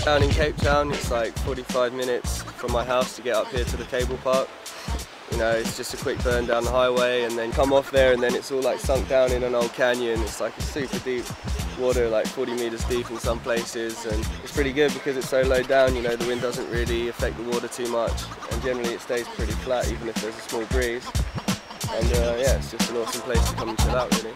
Down in Cape Town, it's like 45 minutes from my house to get up here to the cable park. You know, it's just a quick burn down the highway and then come off there, and then it's all like sunk down in an old canyon. It's like a super deep water, like 40 meters deep in some places, and it's pretty good because it's so low down. You know, the wind doesn't really affect the water too much, and generally it stays pretty flat even if there's a small breeze. And yeah, it's just an awesome place to come and chill out, really.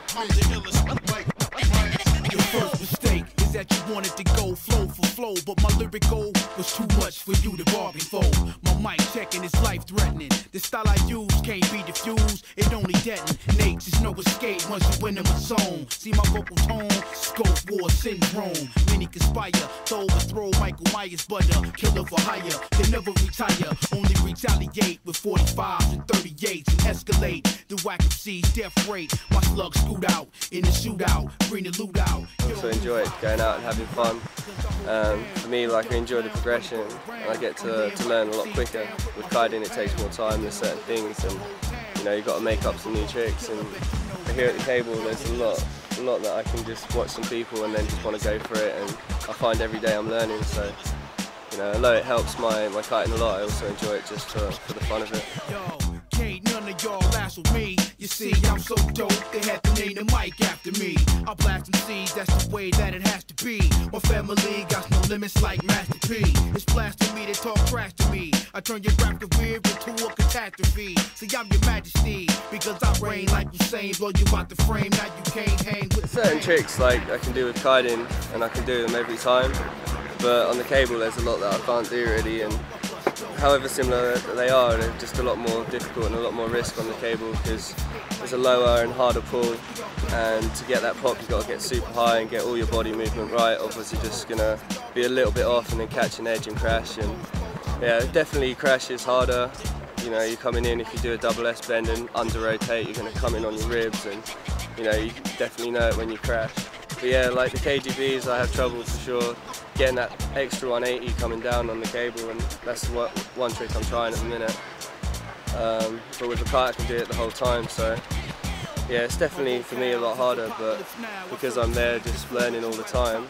Your first mistake is that you wanted to go flow for flow, but my lyrical was too much for you to bargain for. My mic checking is life threatening. The style I use can't be diffused, it only detonates. There's no escape once you win in my zone. See my vocal tone, scope war syndrome. Many conspire to overthrow Michael Myers, but killer for hire. They never retire, only retaliate with 45s and 38s and escalate. The whack MC's death rate. My slugs scoot out in the shootout, bring the loot out. I also enjoy it, going out and having fun. For me, like, I enjoy the progression, and I get to learn a lot quicker. With kiting, it takes more time. There's certain things, and you know, you've got to make up some new tricks. And here at the cable, there's a lot that I can just watch some people and then just want to go for it. And I find every day I'm learning. So, you know, although it helps my kiting a lot, I also enjoy it just for the fun of it. Can't none of y'all last with me. You see, I'm so dope, they had to name the mic after me. I blast them seeds, that's the way that it has to be. My family got no limits like Master P. It's blasphemy, they talk trash to me. I turn your rap career into a catastrophe. See, I'm your majesty, because I reign like Usain, blow you out the frame, now you can't hang with certain tricks like I can do with kiting, and I can do them every time. But on the cable, there's a lot that I can't do really, and however similar they are, they're just a lot more difficult and a lot more risk on the cable because there's a lower and harder pull, and to get that pop you've got to get super high and get all your body movement right. Obviously just going to be a little bit off and then catch an edge and crash, and yeah, definitely crash is harder. You know, you're coming in, if you do a double S bend and under rotate, you're going to come in on your ribs, and you know, you definitely know it when you crash. But yeah, like the KGBs, I have trouble for sure getting that extra 180 coming down on the cable, and that's one trick I'm trying at the minute. But with the kite I can do it the whole time, so yeah, it's definitely for me a lot harder, but because I'm there just learning all the time,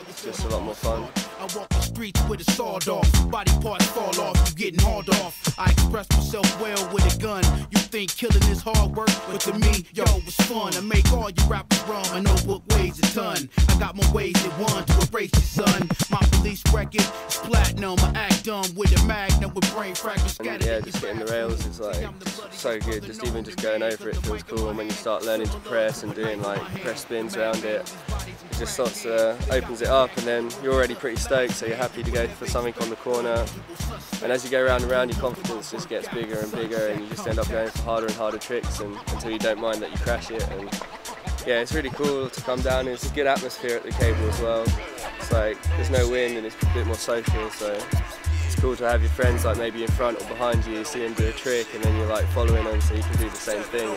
it's just a lot more fun. I walk the streets with a sawed off, body parts fall off, you getting hauled off. I express myself well with a gun. You think killing is hard work, but to me, yo, it's fun. I make all you rappers run, I know what weighs a ton. I got more ways than one to erase your son. My police record is platinum, I act dumb with a magnum with brain fragments scattered. Yeah, just hitting the rails is like so good. Just even just going over it feels cool, and when you start learning to press and doing like press spins around it, it just starts opens it up, and then you're already pretty stoked, so you're happy to go for something on the corner. And as you go round and round, your confidence just gets bigger and bigger, and you just end up going for harder and harder tricks, and until you don't mind that you crash it. And yeah, it's really cool to come down, and it's a good atmosphere at the cable as well. It's like there's no wind and it's a bit more social, so it's cool to have your friends like maybe in front or behind you, see them do a trick, and then you're like following them so you can do the same thing.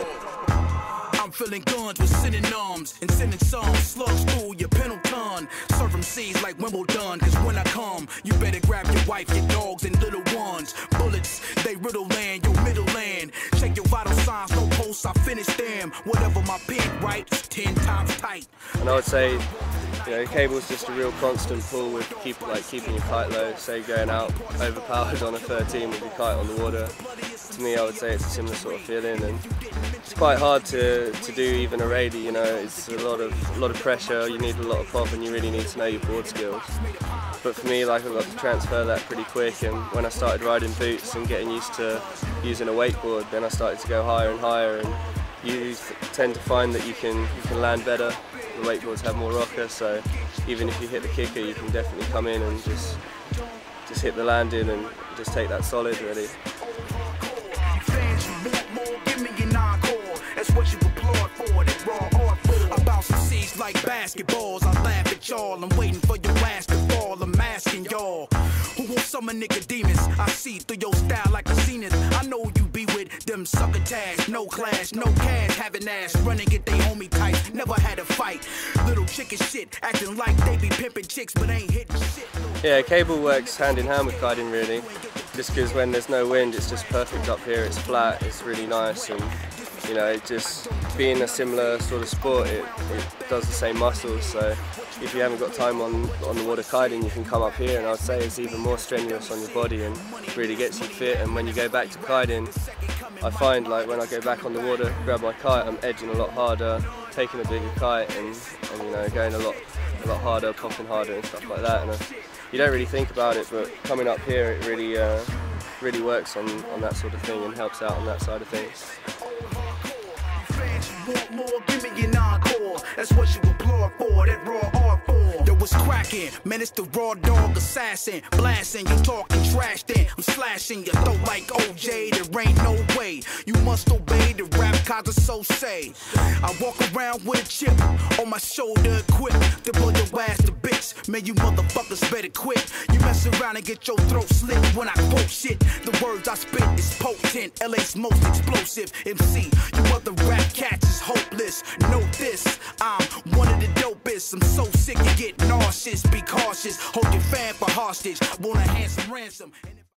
I'm filling guns with synonyms and sending some slugs through your Pendleton. Serve them seeds like Wimbledon, cause when I come, you better grab your wife, your dogs, and little ones. Bullets, they riddle land, your middle land. Check your vital signs, no posts, I finish them. Whatever my pen writes, 10 times tight. And I would say, you know, cable's just a real constant pull with keeping your kite low. Say going out overpowered on a 13 with your kite on the water. To me, I would say it's a similar sort of feeling, and it's quite hard to do even a radii. You know, it's a lot of pressure. You need a lot of pop, and you really need to know your board skills. But for me, like, I got to transfer that pretty quick, and when I started riding boots and getting used to using a wakeboard, then I started to go higher and higher, and you tend to find that you can land better. The wakeboards have more rocker, so even if you hit the kicker, you can definitely come in and just hit the landing and just take that solid, really. That's what you applaud for, that raw art for. I bounce some seeds like basketballs. I laugh at y'all, I'm waiting for your last to fall. I'm asking y'all, who wants summer nigga demons? I see through your style like a zenith. I know you be with them sucker tags. No clash, no cash, having ass. Running, get they homie tight, never had a fight. Little chicken shit, acting like they be pimping chicks, but ain't hitting shit. Yeah, cable works hand in hand with kiting, really. Just because when there's no wind, it's just perfect up here. It's flat, it's really nice, and you know, just being a similar sort of sport, it does the same muscles. So if you haven't got time on the water kiting, you can come up here, and I'd say it's even more strenuous on your body and really gets you fit. And when you go back to kiting, I find like when I go back on the water, grab my kite, I'm edging a lot harder, taking a bigger kite, and you know, going a lot harder, pumping harder and stuff like that. And you don't really think about it, but coming up here, it really works on that sort of thing and helps out on that side of things. Want more, give me an encore. That's what you applaud for, that raw art form. That was cracking, man, it's the raw dog assassin. Blasting, you talking trash, then I'm slashing your throat like OJ. There ain't no way, you must obey the rap cause so say. I walk around with a chip on my shoulder, equipped to blow your ass to bits. Man, you motherfuckers better quit. You mess around and get your throat slit when I quote shit. The words I spit is potent, LA's most explosive MC. You other rap cats is hopeless. Note this, I'm one of the dopest. I'm so sick you get nauseous. Be cautious, hold your fan for hostage. Want a handsome ransom.